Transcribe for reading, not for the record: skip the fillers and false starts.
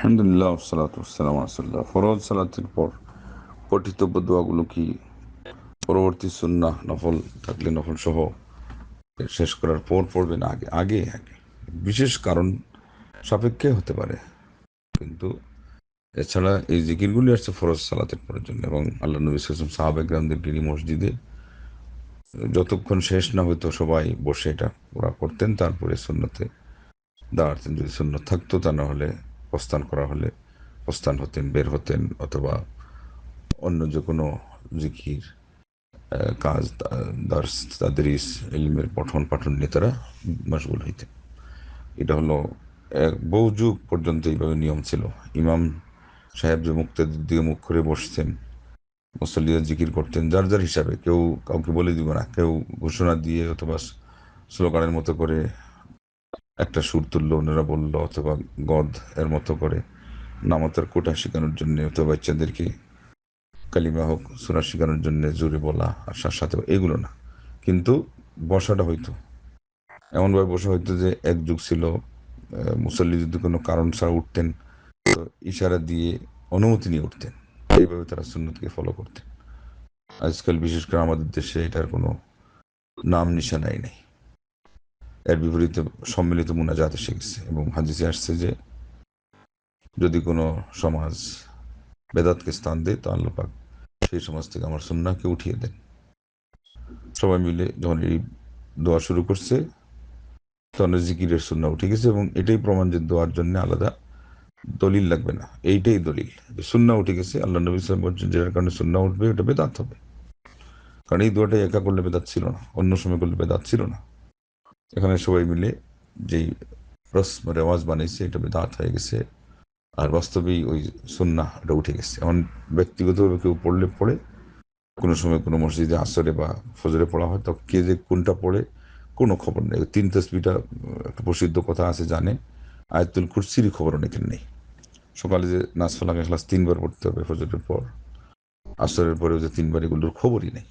আলহামদুলিল্লাহ সালাতু ওয়াসসালামু আলা রাসূলিল্লাহ। ফরজ সালাতের পর পঠিতব্য দোয়াগুলো কি পরবর্তী সুন্নাহ নফল থাকলে নফল সহ শেষ করার পর পড়বেন? আগে আগে আগে বিশেষ কারণ সাপেক্ষে হতে পারে, কিন্তু এছাড়া এই জিকিরগুলি আসছে ফরজ সালাতের পরের জন্য। এবং আল্লাহ নবী সাল্লাল্লাহু আলাইহি ওয়াসাল্লাম সাহাবায়ে-কেরামদেরকে নিয়ে মসজিদে যতক্ষণ শেষ না হইতো সবাই বসে এটা ওরা করতেন, তারপরে সুন্নতে দাঁড়াতেন। যদি সুন্নত থাকতো, তা না হলে প্রস্থান করা হলে প্রস্থান হতেন, বের হতেন, অথবা অন্য যে কোনো জিকির কাজ, দার্স তাদরিস ইলমের পঠন পাঠন নিয়ে তারা মশগুল হইতেন। এটা হলো বহু যুগ পর্যন্ত এইভাবে নিয়ম ছিল। ইমাম সাহেব যে মুক্তাদির দিকে মুখ করে বসতেন, মুসল্লিরা জিকির করতেন যার যার হিসাবে, কেউ কাউকে বলে দিব না, কেউ ঘোষণা দিয়ে অথবা স্লোগানের মতো করে একটা সুর তুললো, ওনারা বললো, অথবা গদ এর মতো করে নামাতের কোটা শেখানোর জন্য, অথবা বাচ্চাদেরকে কালিমা হোক সূরা শেখানোর জন্য জোরে বলা আর সাথে এগুলো না। কিন্তু বসাটা হইতো এমনভাবে বসা হইতো যে এক যুগ ছিল মুসল্লি যদি কোনো কারণ ছাড়া উঠতেন, তো ইশারা দিয়ে অনুমতি নিয়ে উঠতেন। এইভাবে তারা সুন্নতকে ফলো করতেন। আজকাল বিশেষ করে আমাদের দেশে এটার কোনো নাম নিশানাই নেই। এর বিপরীতে সম্মিলিত মুনাজাত এসে গেছে, এবং হাদিসে আসছে যে যদি কোনো সমাজ বেদাতকে স্থান দেয়, তো আল্লাহ পাক সেই সমাজ থেকে আমার সুন্নাহকে উঠিয়ে দেন। সবাই মিলে যখন এই দোয়া শুরু করছে, তখন জিকিরের সুন্নাহ উঠে গেছে, এবং এটাই প্রমাণ যে দোয়ার জন্য আলাদা দলিল লাগবে না। এইটাই দলিল যে সুন্নাহ উঠে গেছে। আল্লাহ নবী সাল্লাল্লাহু আলাইহি ওয়াসাল্লাম বলছেন, যেটার কারণে সুন্নাহ উঠবে ওটা বেদাত হবে। কারণ এই দোয়াটা একা করলে বেদাত ছিল না, অন্য সময় করলে বেদাত ছিল না। এখানে সবাই মিলে যেই রসম রেওয়াজ বানাইছে, এটা বেদাত হয়ে গেছে। আর বাস্তবেই ওই সুন্নাহ এটা উঠে গেছে। এখন ব্যক্তিগতভাবে কেউ পড়লে পড়ে, কোনো সময় কোনো মসজিদে আসরে বা ফজরে পড়া হয়, তো কে যে কোনটা পড়ে কোনো খবর নেই। তিন তাসবিহটা একটা প্রসিদ্ধ কথা আছে, জানে। আয়াতুল কুরসির খবর অনেকের নেই। সকালে যে নাস ফালাক ইখলাস 3 বার পড়তে হবে ফজরের পর, আসরের পরেও যে 3 বার, এগুলোর খবরই নেই।